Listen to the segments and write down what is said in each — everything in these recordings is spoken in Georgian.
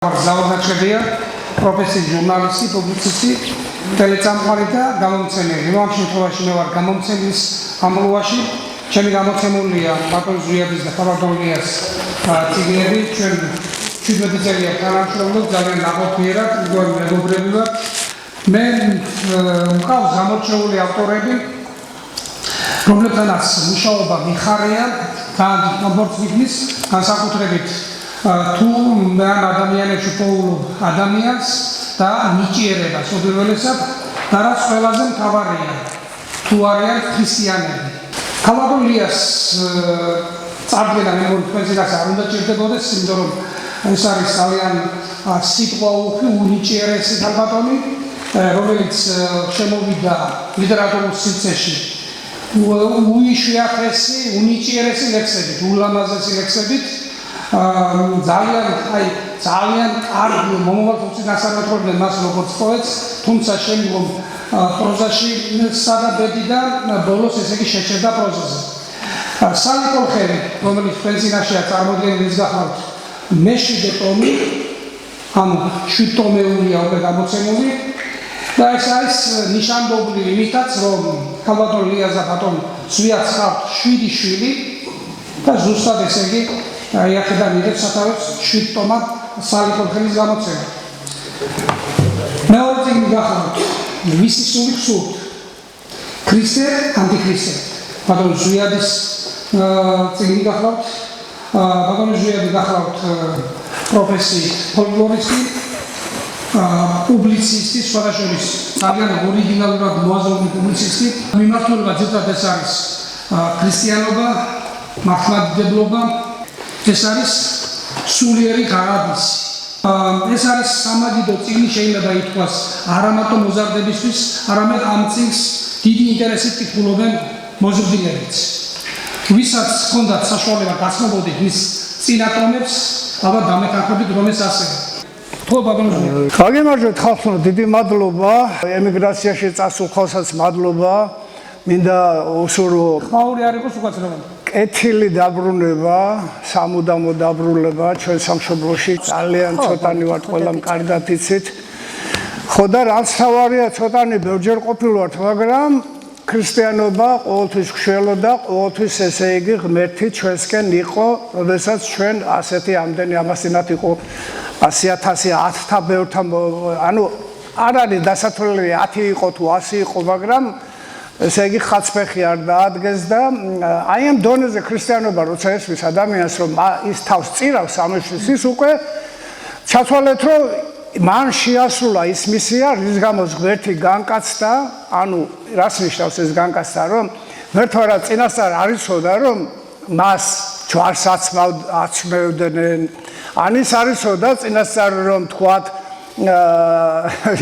Zawodniczka profesji żurnaliści, publicyści, telecamqari და გამომცემელი. Ამ შემთხვევაში მე ვარ გამომცემლის ამბულვაში. ჩემი გამოცემულია ბატონ ზვიადის და ხაბარდონიას ციგნები. ჩვენ 17 წელია თანამშრომლობ ძალიან ნაყოფიერად, მეგობრები ვართ. მე მყავს გამორჩეული ავტორები, რომლებთანაც მუშაობა მიხარია და ნაბორცვით განსაკუთრებით თუ მე ამ ადამიანებში პოულობ ადამიანს და ნიჭიერებას უპირველესად და რაც ყველაზე მთავარია თუ არიან ქრისტიანები. ხალხოლიას წარდგენა მე მოგწესრიგას არ უნდა ჭირდებოდეს, იმიტომ რომ ეს არის ძალიან სიტყვაუხი უნიჭიერესი ხალხონი, რომელიც შემოვიდა ლიტერატურულ სივრცეში უიშვიათესი, უნიჭიერესი ლექსებით, ულამაზესი ლექსებით. ძალიან კარგი მომავალში გასანათლებლად მას როგორც პოეტს, თუმცა შემდგომ პროზაში სადაბედი და ბოლოს ესე იგი შეჭერდა პროზაზე. სალი კოლხელი, რომელიც პენსიაშია წარმოდგენილი ის გახლავთ მეშვიდე ტომი, ანუ 7 ტომეულია უკვე გამოცემული და ეს არის ნიშანდობლივ იმითაც, რომ ხალბატონ ლიას და ბატონ ზვიადს ჰყავთ 7 შვილი და ზუსტად ესე იგი აქედან იღებს სათავეს 7 ტომა სალი კოლხელის გამოცემა. მეორე წიგნი გახლავთ მისი სული ქსურთ, ქრისტე ანტიქრისტე. ბატონ ზვიადის წიგნი გახლავთ, ბატონ ზვიადი გახლავთ პროფესიით ფოლკლორისტი, პუბლიცისტი, სხვადასხვა ძალიან ორიგინალურად მოაზროვნე პუბლიცისტი. მიმართულება ძირითადად ეს არის ქრისტიანობა, მართლმადიდებლობა. ეს არის სულიერი გარაბისი. ეს არის სამაგიდო წიგნი, შეიძლება ითქვას არა მარტო მოზარდებისთვის, არამედ ამ წიგნს დიდი ინტერესით კითხულობენ მოზრდილებიც. ვისაც ჰქონდათ საშუალება გაცნობოდეთ მის წინა ტომებს, ალბათ დამეთანხმებით, რომ ეს ასევე. ხო, ბატონო. გაგიმარჯვეთ ხალხო, დიდი მადლობა. ემიგრაციაში წასულ ხალხსაც მადლობა. მინდა უსურო ხაური არ იყოს უკაცრავად. კეთილი დაბრუნება, სამუდამო დაბრუნება ჩვენ სამშობლოში ძალიან ცოტანი ვართ, ყველამ კარგად იცით. ხო და რაც თავარია ცოტანი ბევრჯერ ყოფილ ვართ, მაგრამ ქრისტიანობა ყოველთვის ხშველოდა, ყოველთვის ესე იგი ღმერთი ჩვენსკენ იყო, როდესაც ჩვენ ასეთი ამდენი ამასინათ იყო 100,000, 10-თა ბევრთან, ანუ არ არის დასათვლელი 10 იყო თუ 100 იყო, მაგრამ ესე იგი ხაცფეხი არ დაადგეს და აი ამ დონეზე ქრისტიანობა როცა ესვის ადამიანს რომ ის თავს წირავს ამისთვის ის უკვე ჩათვალეთ რომ მან შეასრულა ის მისია რის გამოც ღმერთი განკაცდა, ანუ რას ნიშნავს ეს განკაცდა, რომ ღმერთმა რა წინასწარ არ იცოდა რომ მას ჯვარს აცმევდნენ, ან ის არ იცოდა წინასწარ რომ თქვათ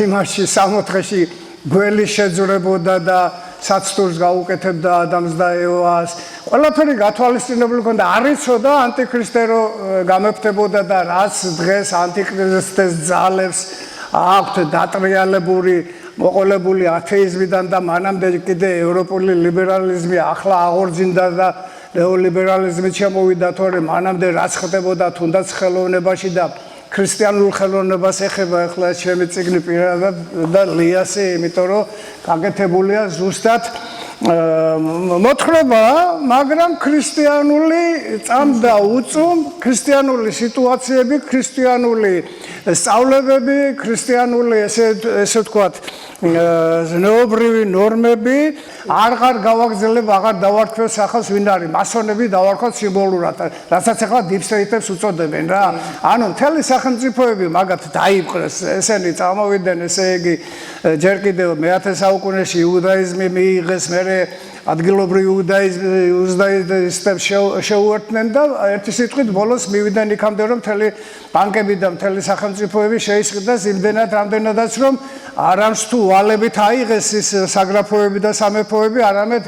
იმაში 60-ში გველი შეძლებოდა და საცდურს გაუკეთებდა ადამიანს და ევას. ყველაფერი გათვალისწინებული ჰქონდა, არ იცოდა ანტიქრისტე რო გამეფთებოდა და რაც დღეს ანტიქრისტეს ძალებს აქვთ დატრიალებული, მოყოლებული ათეიზმიდან და მანამდე კიდე ევროპული ლიბერალიზმი ახლა აღორძინდა და ნეოლიბერალიზმი შემოვიდა, თორემ მანამდე რაც ხდებოდა თუნდაც ხელოვნებაში და ქრისტიანულ ხელოვნებას ეხება ახლა ჩემი წიგნი პირადად და ლიასი, იმიტომ რომ გაკეთებულია ზუსტად მოთხრობა, მაგრამ ქრისტიანული წამდა უწუმ, ქრისტიანული სიტუაციები, ქრისტიანული სწავლებები, ქრისტიანული ესე ვთქვათ ზნეობრივი ნორმები აღარ გავაგრძელებ, აღარ დავარქვევ სახელს ვინ არის მასონები დავარქვათ სიმბოლურად, რასაც ახლა დიპსტეიტებს უწოდებენ რა. ანუ მთელი სახელმწიფოები მაგათ დაიპყრეს, ესენი წამოვიდნენ, ესე იგი ჯერ კიდევ მე-10 საუკუნეში იუდაიზმი მიიღეს, მე ადგილობრივი იუდაისტებს შეუერთდნენ და ერთი სიტყვით ბოლოს მივიდნენ იქამდე რომ მთელი ბანკები და მთელი სახელმწიფოები შეისყიდეს იმდენად რამდენადაც რომ არამს თუ ვალებით აიღეს ის საგრაფოები და სამეფოები, არამედ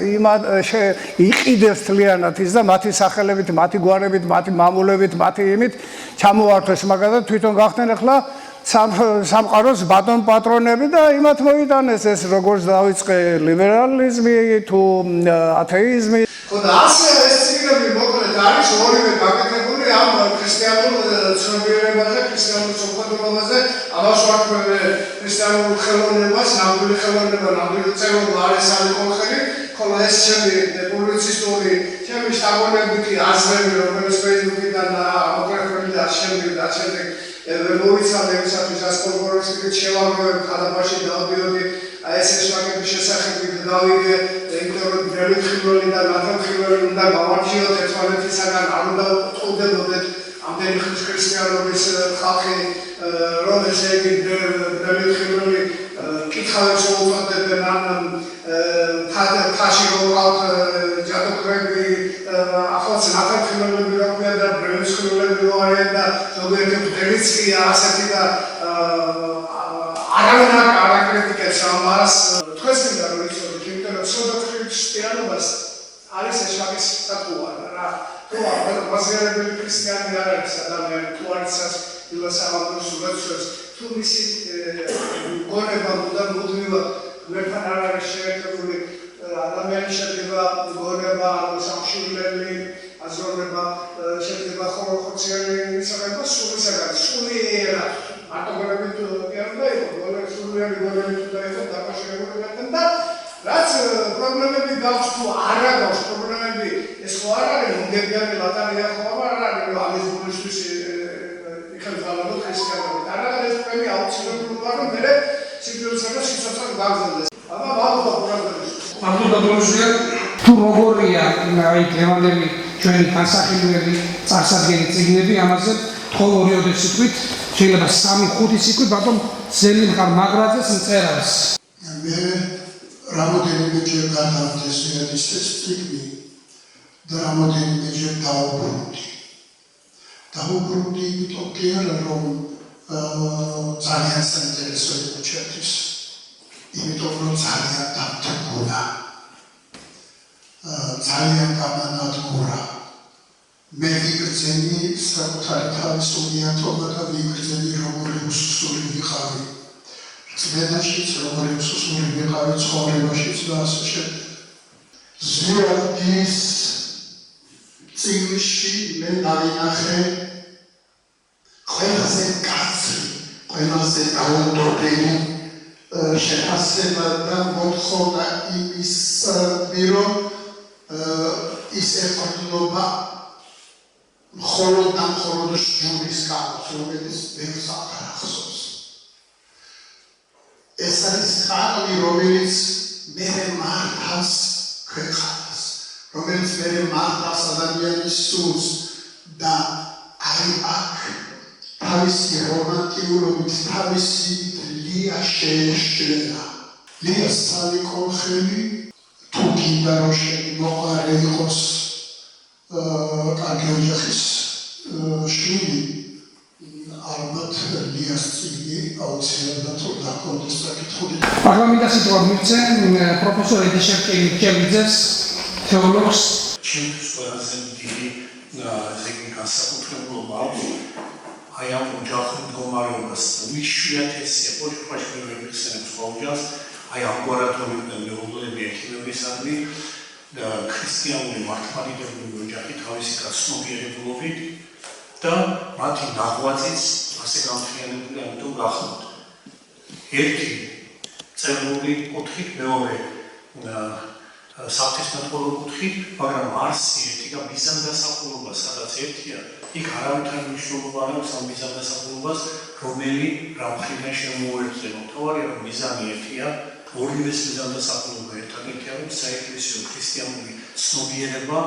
იყიდეს თლიანად ის და მათი სახელებით, მათი გვარებით, მათი მამულებით, მათი იმით ჩამოართვეს მაგალითად თვითონ გახდნენ ახლა სამყაროს ბატონ პატრონები და იმათ მოიტანეს ეს როგორც დაიწყე ლიბერალიზმი თუ ათეიზმი. ხო და ასე ეს ციგნები მოკლედ არის ორივე გაკეთებული მე ამ ქრისტიანულ ცნობიერებაზე, ქრისტიანულ სამყაროზე, ამას ვარქვევ ქრისტიანულ ხელოვნებას, ნამდვილი ხელოვნება, ნამდვილი წერილობა არის სამყარო, ხოლო ეს ჩემი პუბლიცისტური, ჩემი შთაგონებითი აზრები, რომელიც Facebook-დან ამოღებული და შემდეგ მოვიცადე ისათვის ასპოლგოროსტიკით შევაგროვებ ხალხაში დავდიოდი ეს შეშლაკების შესახებით დავიგე ინტერვიუ დელიფროლი და ნათანხმელი უნდა გავარჩიოთ ერთმანეთისაგან არ უნდა უწყობდეთ ამდენი ხნის ქრისტიანობის ხალხი რომ ესე იგი დელიფროლი კითხავებს უწოდებენ ან თაში როყავთ ჯადოქრები ახლაც ნათანხმელები როქვია და ბრელისხმელები არიან და ზოგიერთი მდელიცია ასეთი და არავინ არ აკრიტიკებს ამას თქვენს მინდა რომ იცოდეთ იმიტომ რომ ქრისტიანობას არის ეშმაკის სტატუა რა თუ მაზერებელი ქრისტიანი არ არის ადამიანი თუ არის ილასავადოს სულაცოს თუ მისი გონება მუდმივად მერთან არ არის შეერთებული ადამიანი შედება გონება სამშვილდელი აზროვნება შედება ხორციანი ისაა სულისაგან სულიერ მარტო გონებით კი არ და სულიერი გონებით და იყო დაკავშირებული და რაც პრობლემები გაქვს თუ არა გაქვს პრობლემები ეს ხო არ არის მომგებიანი ლატარია ხო არ არის რომ ამის გულისთვის იხელხალო ქრისტიანობა არ არის პრემი აუცილებლობა რომ მე სიძულსა და სიცოცხლე გაგზავნეს აბა მადლობა თუ როგორია აი დღევანდელი ჩვენი განსახილველი წარსადგენელი წიგნები ამაზე თქო ორიოდე სიტყვით შეიძლება 3-5 სიტყვით ბატონ ზელიმხარ მაგრაძეს მწერალს მე რამოდენიმეჯერ გადავდეს ეს წიგნი და რამოდენიმეჯერ დავუბრუნდი იმიტომ კი არა რომ ძალიან საინტერესო იყო ჩემთვის იმიტომ რომ ძალიან დამთგურა ძალიან გამანადგურა მე ვიგრძენი საკუთარი თავის უნიათობა და ვიგრძენი როგორი უსუსული ვიყავი წმენაშიც როგორი უსუსული ვიყავი ცხოვრებაშიც და ასე შემდეგ ზურგის წიგნში მე დავინახე ყველაზე კაცრი ყველაზე დაუნდობელი შეფასება და მოთხოვნა იმის მიერ ის ეყრდნობა მხოლოდ და მხოლოდ ჟურის კაცს, რომელიც ბევრს აღარ ახსოვს. ეს არის ხალხი, რომელიც მე მართავს ქვეყანას, რომელიც მე მართავს ადამიანის სულს და აი აქ თავისი რომანტიულობით, თავისი ლია შეეშლება. ლიას ცალი კოლხელი თუ გინდა რომ შენი მოყარე იყოს კარგი ოჯახის შვილი ალბათ ლიას წიგნი აუცილებლად დაკონდეს საკითხული. ახლა მინდა სიტყვა მივცე პროფესორ ედიშერ კელიძეს თეოლოგს ჩემთვის ყველაზე დიდი განსაკუთრებულობა აი ამ ოჯახურ მდგომარეობას უიშვიათესია ოჯახში მე ვიხსენებ სხვა ოჯახს აი ამგვარად რომ მეუღლეები ექიმებისადმი ქრისტიანული მართლმადიდებლური ოჯახი თავისი გაცნობიერებულობით და მათი ნაღვაწიც ასე გამთლიანებული ამიტომ გახდათ. ერთი წერილობრივი კუთხით, მეორე საფრთხესმეტყველო კუთხით, მაგრამ არსი ერთი და მიზანდასახულობა, სადაც ერთია, იქ არავითარ მნიშვნელობა არ აქვს ამ მიზანდასახულობას, რომელი რა მხრიდან შემოუერთდება. თავარია რომ მიზანი ერთია, ორივე მიზანდასახულობა ერთადერთია, რომ საეკლესიო ქრისტიანული ცნობიერება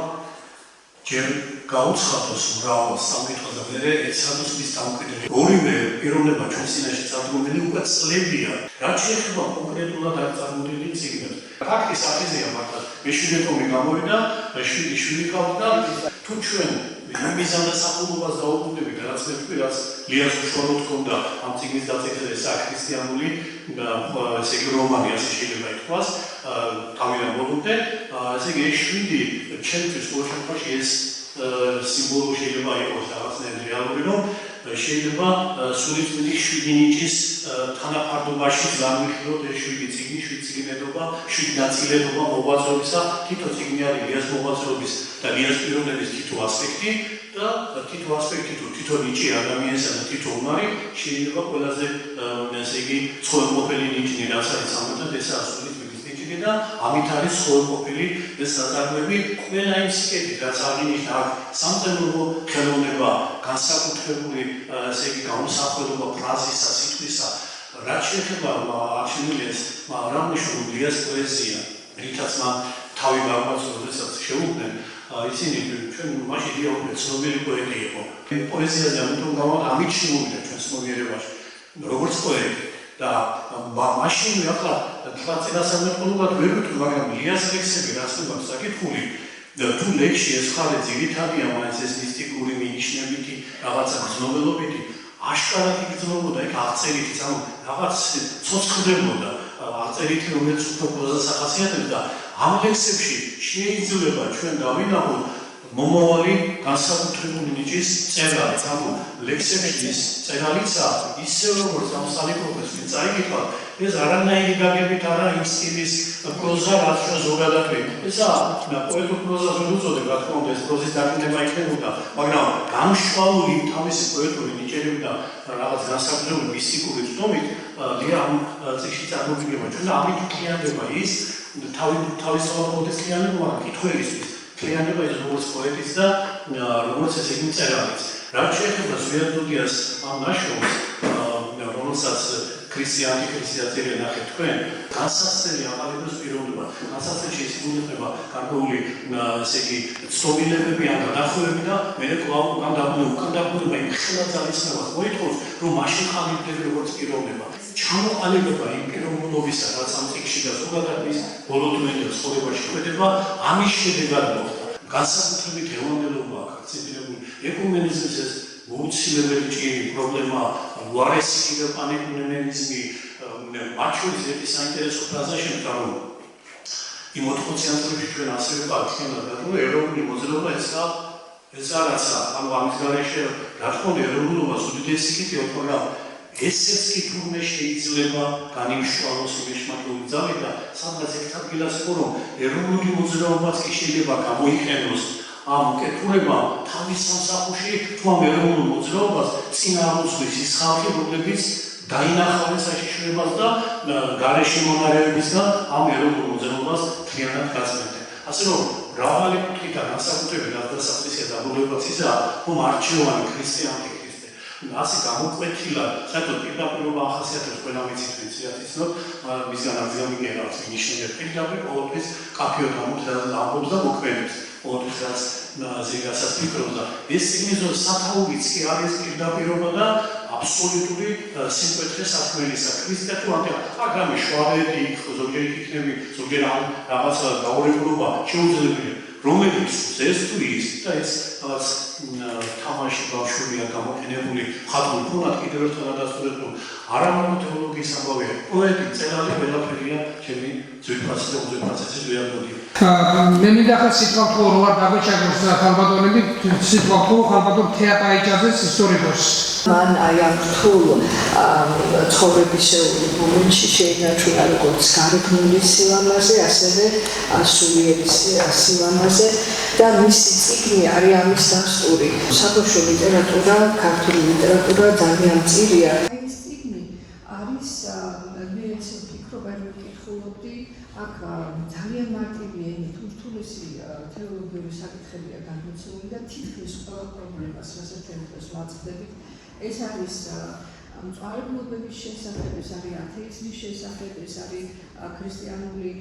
ჯერ გაუცხადოს მრავალ სამკითხველს და მერე ეცადოს მის დამკვიდრებას. ორივე პიროვნება ჩვენს წინაშე წარდგენილი უკვე წლებია. რაც შეეხება კონკრეტულად არ წარმოდგენილ წიგნებს. ფაქტის აფიზია მართლა მეშვიდე ტომი გამოვიდა, მეშვიდი შვილი გავდა. თუ ჩვენ იმ მიზანდასახულობას დაუბრუნდებით, რაც მე ვთქვი, რაც ლიას უშუალოდ ჰქონდა ამ წიგნის დაწერაზე საქრისტიანული ესე იგი რომანი ასე შეიძლება ითქვას, თავიდან ბოლომდე, ესე იგი ეს შვიდი ჩემთვის ყოველ შემთხვევაში ეს სიმბოლო შეიძლება იყოს რაღაცნაირად რეალური, რომ შეიძლება სულიწმიდის 7 ნიჭის თანაფარდობაში განვიხილოთ ეს 7 წიგნი, 7 წიგნედობა, 7 ნაწილედობა მოღვაწეობისა, თითო წიგნი არის ლიას მოღვაწეობის და ლიას პიროვნების თითო ასპექტი და თითო ასპექტი თუ თითო ნიჭი ადამიანისა და თითო უნარი შეიძლება ყველაზე ესე იგი ცხოველმყოფელი ნიჭი რაც არის ამათად ესაა სულიწმიდის ნიჭი და ამით არის ცხოველმყოფელი ეს ნაწარმოები ყველა იმ სიკეთით რაც აღინიშნა აქ სამწერლობო ხელოვნება განსაკუთრებული ესე იგი გამოსახულობა ფრაზისა სიტყვისა რაც შეეხება არჩენილიას რამნიშნულ ლიას პოეზია რითაც მან თავი გაამართლა როდესაც შეუდგნენ ისინი ჩვენ მაშინ იაუბრეთ ცნობილი პოეტი იყო პოეზიაზე ამიტომ გამოვიდა ამით შემოვიდა ჩვენ ცნობიერებაში როგორც პოეტი და მაშინ ახლა თქვა წინასწარმეტყველებად ვერ ვიტყვი მაგრამ ლიას ლექსები რაც უნდა საკითხული თუ ლექსში ეს ხალე ძირითადია მაინც ეს მისტიკური მინიშნებითი რაღაცა გრძნობელობითი აშკარად იგრძნობოდა იქ აღწერითიც ანუ რაღაც ცოცხლდებოდა აღწერითი რომელიც უფრო პროზას ახასიათებს და ამ ლექსებში შეიძლება ჩვენ დავინახოთ მომავალი განსაკუთრებული ნიჭის წერალიც ანუ ლექსებში ის წერალიცა ისე როგორც ამ სალიკოպես წაიკითხა ეს არანაირი გაგებით არა იმ სტილის პროზა რაც ჩვენ ზოგადად ვიყავ ესაა პოეტურ პროზას ვერ უწოდებ რა თქმა უნდა ეს პროზის დაკნინება იქნებოდა მაგრამ გამშვალული თავისი პოეტური ნიჭერები და რაღაც განსაკუთრებული მისტიკური ცნობით ლია ამ წიგნში წარმოგიდგება ჩვენ და ამით კლიანდება ის თავის ყოველდღიურ კლიანება მაგრამ კითხველისთვის კლიანება ის როგორც პოეტის და როგორც ესე იგი წერალიც რაც შეეხება ზვიადუდიას ამ ნაშრომს რომელსაც ქრისტიანია ნახეთ თქვენ განსაცდელი აყალიბებს პიროვნება განსაცდელში ისმულება გარკვეული ესე იგი ცნობილებები ან გადახვევები და მე კვლავ უკან დაბრუნება იმ ხელა ძალისხმევას მოითხოვს რომ მაშინ ყალიბდები როგორც პიროვნება ჩამოყალიბება იმ პიროვნებისა რაც ამ წიგნში და ზოგადად ის ბოლო დროინდელ ცხოვრებაში ხვდება ამის შედეგად მოხდა განსაკუთრებით ევანგელობა აქ აქცენტირებული ეკუმენიზმის ეს მოუცილებელი ჭირი პრობლემა უარესი და პანეკუმენიზმი მათ შორის ერთი საინტერესო ფრაზა შემდგარ რომ იმ 80-იან წლებში ჩვენ ასევე პარტიზანად რომ ეროვნული მოძრაობა ეს არაცა ანუ ამის გარეშე რა თქმა უნდა ეროვნულობას უდიდესი კითხვაა მაგრამ ესეც კი თურმე შეიძლება განიმშვალოს მეშმაკული ძალით და სადღაც ერთ ადგილას იყო რომ ეროვნული მოძრაობაც კი შეიძლება გამოიყენოს ამ კეთურებამ თავის სამსახურში თუ ამ ეროვნულ მოძრაობას წინააღმდეგობის ის ხალხი რომლებიც დაინახავენ საშიშროებას და გარეშე მონარეებისგან ამ ეროვნულ მოძრაობას მთლიანად გაწმენდნენ. ასე რომ მრავალი კუთხით და განსაკუთრებით დასაწყისია დაბოლებაც ისაა რომ არჩევანი ქრისტიანი ასე გამოკვეთილა, საერთოდ პირდაპირობა ახასიათებს ყველა ვიცით ვინცინოთ, მისგან არ გამიგერავთ ნიშნები პირდაპირ ყოველთვის კაფეოდ ამბობს და მოქმედებს. ყოველთვის ზეგასაც ფიქრობს და ეს სიგნიზო სათაურიც კი არის პირდაპირობა და აბსოლუტური სიმკვეთრე საქმელისა. ქრისტე თუ აგრამი შვაბები, ზოგიერთი იქნები, ზოგიერთი რაღაცა გაურებულობა შეუძლებელია. რომელიც ეს თუ ის და ეს თამაში ბავშვია გამოყენებული ხატული ფონად კიდევ ერთხელ ადასტურებულ არამარტო თეოლოგიის ამბავია პოეტი წერალი ყველაფერია ჩემი ძვირფასი და უძვირფასი ზვიადუდია მე მინდა ახლა სიტყვა თუ რო არ დაგვეჩაგოს ხალბატონები სიტყვა თუ ხალბატონ თეაპაიჭაძეს ისტორიკოს მან აი ამ რთულ ცხოვრების მომენტში შეინარჩუნა როგორც გარეგნული სილამაზე, ასევე სულიერი სილამაზე და მისი წიგნი არის ამის დასტური. საბავშვო ლიტერატურა, ქართული ლიტერატურა ძალიან მწირია. ეს წიგნი არის მე ესე ვფიქრობ, რომ ვკითხულობდი აქ ძალიან მარტივი ენით ურთულესი თეოლოგიური საკითხებია განმოცემული და თითქმის ყველა პრობლემას რასაც ერთად ვაწყდებით ეს არის მწვავებულობის შესახებ, ეს არის ათეიზმის შესახებ, ეს არის ქრისტიანული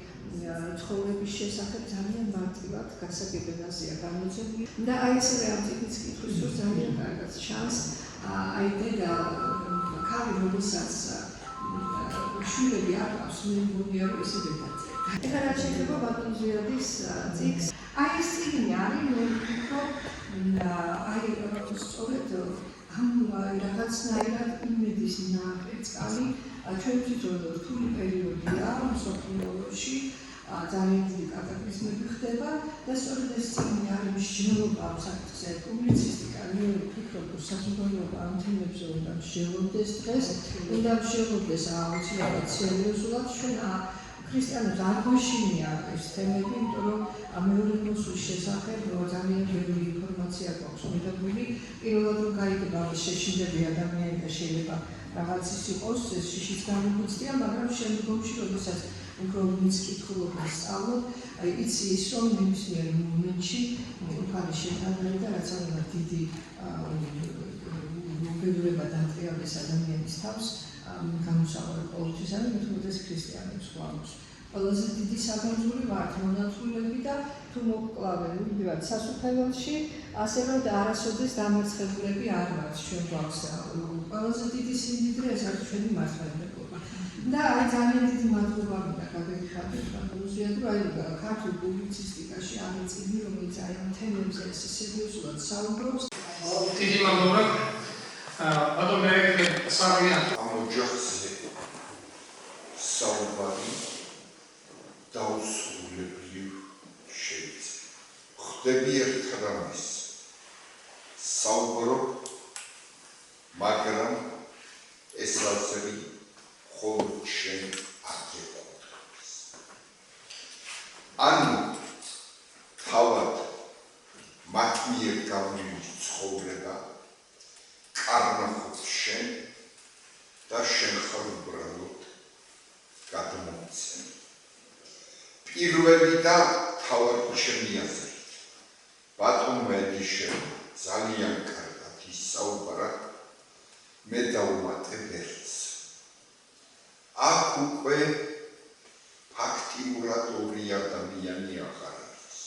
ცხოვრების შესახებ ძალიან მარტივად გასაგებედაზეა განმოცემული და აი ესე ამ წიგნის კითხვის ძალიან კარგად ჩანს აი დედა ქალი რომელსაც შვილები არ აქვს მე მგონია რომ ესე დედაძე ეხლა რაც შეიძლება ბატონ ზვიადის წიგნს აი ეს წიგნი არის მე ვფიქრობ აი სწორედ ამ რაღაცნაირად იმედის ნაკრეწკალი ჩვენთვის რთული პერიოდია მსოფლიოში ძალიან დიდი კატაკლიზმები ხდება და სწორედ ეს წიგნი არის მსჯელობა ამ საკითხზე, პუბლიცისტიკა, მე ვფიქრობ, რომ საზოგადოება ამ თემებზე უნდა მსჯელობდეს დღეს, უნდა მსჯელობდეს აუცილებლად სერიოზულად, ჩვენ ქრისტიანებს არ გვაშინია ეს თემები, იმიტომ რომ მეორე მოსვლის შესახებ ძალიან ბევრი ინფორმაცია გვაქვს მიღებული, პირველად რომ გაიგება შეშინდები ადამიანი და შეიძლება რაღაც ის იყოს, ეს შიშიც გამოგუწია, მაგრამ შემდგომში, როდესაც უფრო ვინც კითხულობენ სწავლობ, იცი ის, რომ ნებისმიერ მომენტში უფალი შეთანხმება და რაც უნდა დიდი მოგებულება დამტკიავდეს ადამიანის თავს, გამოსავალი ყოველთვის არის მეთოდეს ქრისტიანებს გვაქვს. ყველაზე დიდი საფუძველი ვართ მონათხრობები და თუ მოგკლავენ მივიდივართ სასუფეველში, ასე რომ არასოდეს დამარცხებულები არ ვართ ჩვენ გვაქვს ყველაზე დიდი სიმდიდრე ეს არის ჩვენი მართლმადიდებლობა. და აი ძალიან დიდი მადლობა მინდა გადაგიხადოთ ბანკოზიად, რომ აი ქართულ პუბლიცისტიკაში არის წიგნი, რომელიც აი ამ თემებზე სერიოზულად საუბრობს. დიდი მადლობა. ბატონ მერეკე სარგიან. ამ ოჯახზე საუბარი დაუსრულებლივ შეიძლება. ხდები ერთ რამის საუბრო, მაგრამ ეს რაზები მხოლოდ შენ არ გეყოლებს. ანუ თავად მათ მიერ გავლილი ცხოვრება კარნახობს შენ და შენ ხარ უბრალოდ გადმოცემი. პირველი და თავად ჩემი აზრით, ბატონ მედიშენ ძალიან კარგად ისაუბრა, მე დავუმატე ვერც. აქ უკვე ფაქტიურად ორი ადამიანი აღარ არის.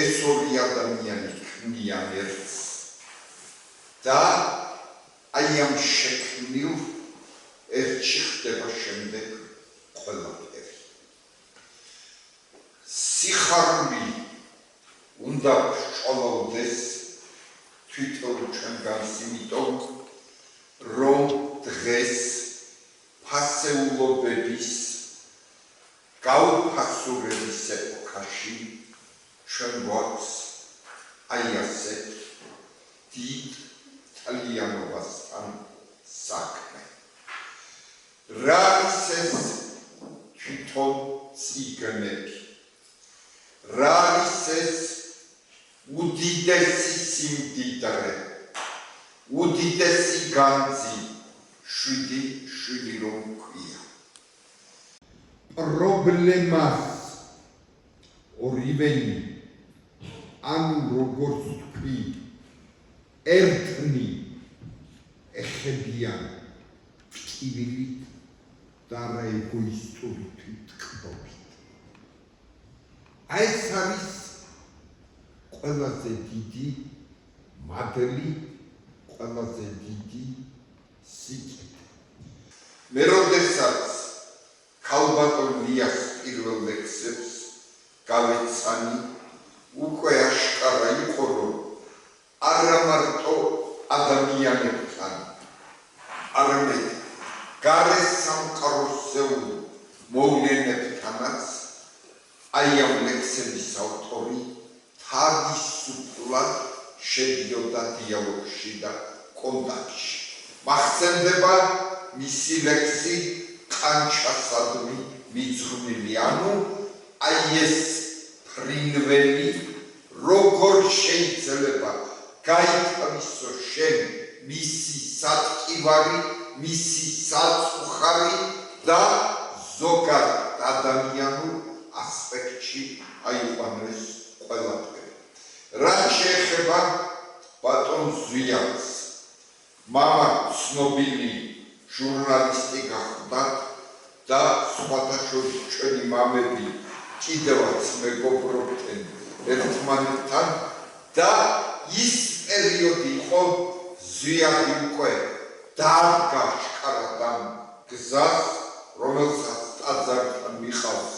ეს ორი ადამიანი ქმნიან ერთს და აი ამ შექმნილ ერთში ხდება შემდეგ ყველაფერი. სიხარული უნდა ვშოლავდეს თვითონ ჩვენგანს, იმიტომ რომ დღეს ფასეულობების გაუფასურების ეპოქაში ჩვენ გვაქვს აი ასე დიდ თალიანობასთან საქმე. რა არის ეს თვითონ წიგნები? რა არის ეს უდიდესი სიმდიდრე, უდიდესი განძი, შვიდი რომ ქვია. პრობლემას ორივენი, ანუ როგორც თქვი, ერთნი ეხებიან ტკივილით და რა ეგოისტური თვითკბობით. აი ეს არის ყველაზე დიდი მადლი, ყველაზე დიდი სიკეთე. მე როდესაც ქალბატონ ლიას პირველ ლექსებს გავეცანი, უკვე აშკარა იყო, რომ არა მარტო ადამიანებთან, არამედ გარე სამყაროსეულ მოვლენებთანაც აი ამ ლექსების ავტორი თავისუფლად შედიოდა დიალოგში და კონტაქტში. მახსენდება მისი ლექსი ყანჩასადმი მიძღვნილი, ანუ აი ეს ფრინველი როგორ შეიძლება გაითავისო შენ მისი სატკივარი, მისი საწუხარი და ზოგადად ადამიანურ ასპექტში აიყვანეს ყველაფერი. რაც შეეხება ბატონ ზვიადს, მამა ცნობილი ჟურნალისტი გახდა და სხვათა შორის ჩვენი მამები კიდევაც მეგობრობდნენ ერთმანეთთან და ის პერიოდი იყო, ზვიადი უკვე დაადგა შკარად ამ გზას, რომელსაც ტაძართან მიყავს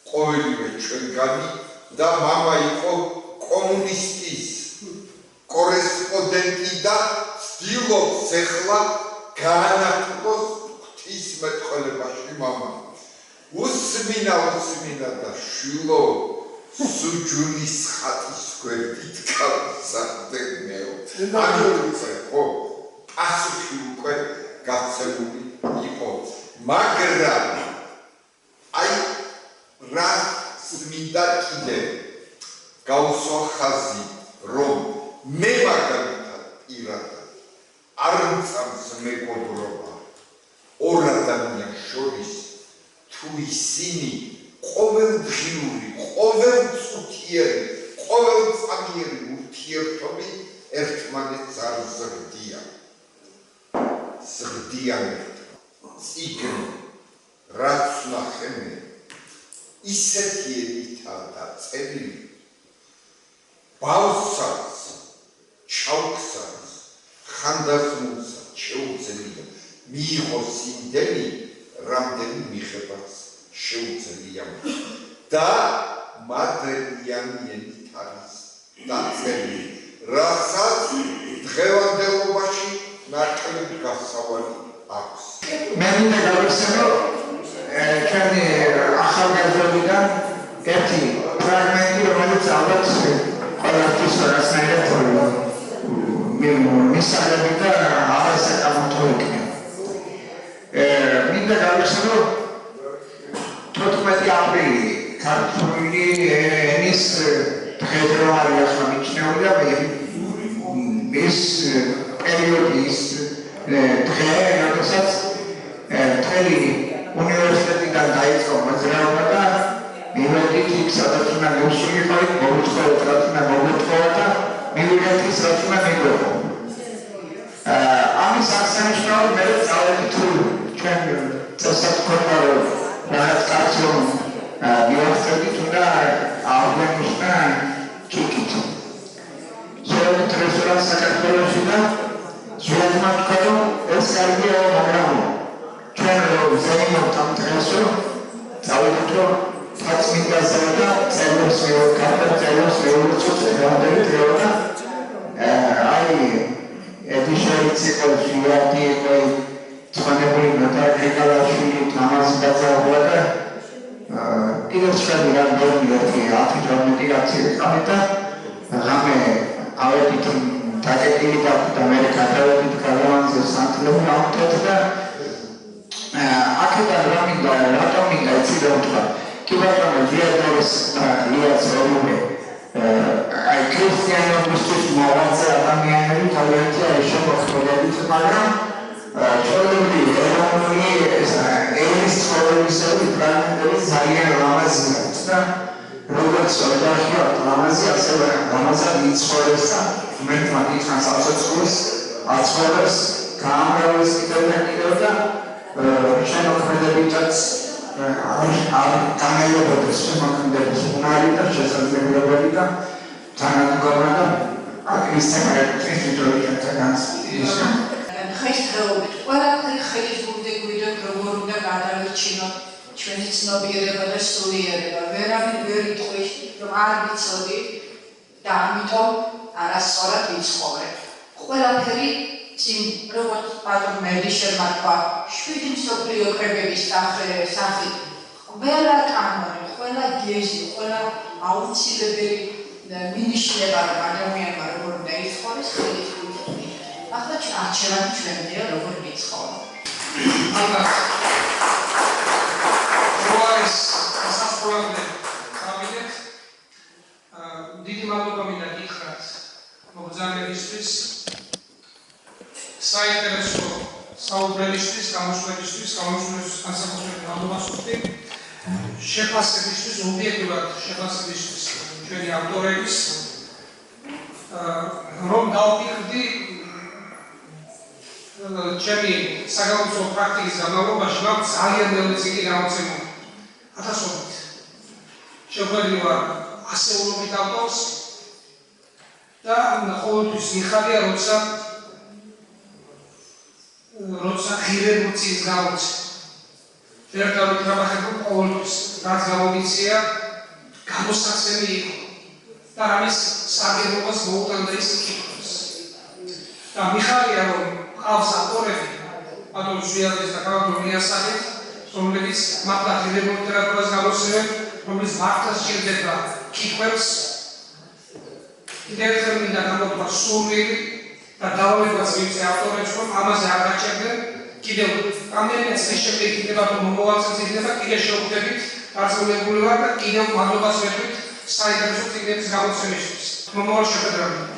ყოველივე ჩვენგანი და მამა იყო კომუნისტის კორესპონდენტი და ცდილობს ახლა გაანათლოს ღვთისმეტყველებაში მამა. უსმინა და შვილო სუჯუნის ხატის გვერდით გავსახდენეო. აგორიце ხო პასუხი უკვე გაცემული იყო, მაგრამ აი რა სმინდა კიდე გაუსვა ხაზი რომ მე მაგალითად პირადად არ მწამს მეგობრობა ორ ადამიანს შორის თუ ისინი ყოველდღიური, ყოველწუთიერი, ყოველწამიერი ურთიერთობით ერთმანეთს არ ზრდიან. ზრდიან წიგნი, რაც ნახემე, ისეთი ენითაა დაწერილი, ბავშვსაც, ჩავქსაც, ხანდაზმულსაც შეუძლია მიიღოს იმდენი, რამდენი მიღებაც შეუძლია და მადრედიანი ენით არის დაწერილი, რასაც დღევანდელობაში ნაკლები გასავალი აქვს. მე მინდა გავიხსენო ჩვენი ახალგაზრდობიდან ერთი ფრაგმენტი, რომელიც ალბათ ყველასთვის რაღაცნაირად მისაღები და არასაკამათო იქნება. მინდა გავიხსენო 14 აპრილი ქართული ენის დღედ რო არის ახლა მიჩნეული და ეს პერიოდი ის დღე, როდესაც მთელი უნივერსიტეტიდან დაიწყო მოძრაობა და მივედით იქ, სადაც უნდა მივსულიყავით, მოვუწყოთ, რაც უნდა მოვუწყოთ და მივიღეთ ის, რაც უნდა მიგვეღო. ამის აღსანიშნავად მე წავედით ჩვენ წესათქონდა რომ რაღაც კარგს რომ მივახცევდით, უნდა აღვნიშნა ჭიქით. შევედით რესტორან საქართველოში და ჟურნალმა თქვა რომ ეს კარგია, მაგრამ ჩვენ რომ ზეიმობთ ამ დღეს რომ წავედით რომ ფაცმინდაზე და წერილს მეუწუწ რამდენი დღეა და აი ედიშერიც იყო ჟიარდი იყო ცვანებული ნატარგრიგალაშვილი თამაზი დაძაბვა და კიდევ შევი რამდენი ერთი 10-12 კაცი იყავით და რამე ავედით დაგეგმილი და მე გადავედით გალავანზე სანთლები ავთეთ და აქედან რატომ მინდა იცი რა ვთქვა კი ბატონო ჟიარდოს და ლიაც რომე აი ქრისტიანობის მოღვაწე ადამიანები თავიანთი არის შემოხმედებით, მაგრამ ჩვენები ეროვნული ენის ცხოვრებისეული ფრაგმენტები ძალიან ლამაზი აქვს და როგორც ოჯახია ლამაზი, ასევე ლამაზად იცხოვრებს და ღმერთმა დიდხანს აცოცხლოს, აცხოვრებს, გაამრავლეს კიდევ და შემოქმედებითაც არ განაიღებოდეს შემოქმედების უნარი და შესაძლებლობები და თანადგომა და აკრის თემატიკის ინტროდუქციიდან ის დღესდღეობით ყველაფერი ხელის ბურთი გვიდევ როგორ უნდა გადავიჩინოთ ჩვენი ცნობიერება და სულიერება. ვერავინ ვერ იტყვის რომ არ ვიცოდი და ამიტომ არასწორად ვიცხოვრებ. ყველაფერი წინ როგორც პატრონ მედიშერმა თქვა 7 მსოფლიო კრებების სახით ყველა კანონი, ყველა გეზი, ყველა აუცილებელი მინიშნება რომ ადამიანმა როგორ უნდა იცხოვროს ხელის ბურთი. ახლა არჩევანი ჩვენია როგორ ვიცხოვროთ. როაის სასწავლებლად კაბინეტ დიდი მადლობა მინდა გითხრათ მოგზაურებისთვის საინტერესო საუბრებისთვის, გამოშვებისთვის, განსაკუთრებით მადლობას ვუხდი შეფასებისთვის, ობიექტურად შეფასებისთვის ჩვენი ავტორების რომ დავფიქრდი ჩემი საგამოცდო პრაქტიკის განმავლობაში მაქვს ძალიან ბევრი წიგნი გამოცემული 1000-ობით. შეგვიძლია ასეულობით ავტორს და ყოველთვის მიხარია როცა ღირებულ წიგნს გამოცე. ერთად ვიქრამახებულ ყოველთვის რაც გამომიცია გამოსაცემი იყო და ამის საგერობას მოუტანდა ის კითხვას. და მიხარია რომ ყავს ავტორები ბატონ ჟიარდის და ბატონ მიასაღის რომელიც მართლაც ლიტერატურას გამოსცემენ, რომელიც მართლაც ჭირდება კითხვებს. კიდევ ერთხელ მინდა გამოთქვა სურვილი და დავალებას მივცე ავტორებს, რომ ამაზე არ გაჩერდნენ. კიდევ რამდენიმე წლის შემდეგ იქნება თუ მომავალსაც იქნება, კიდევ შევხვდებით დარწმუნებული ვარ და კიდევ მადლობას ვეთქვით საინტერესო წიგნების გამოცემისთვის. მომავალ შეხვედრამდე.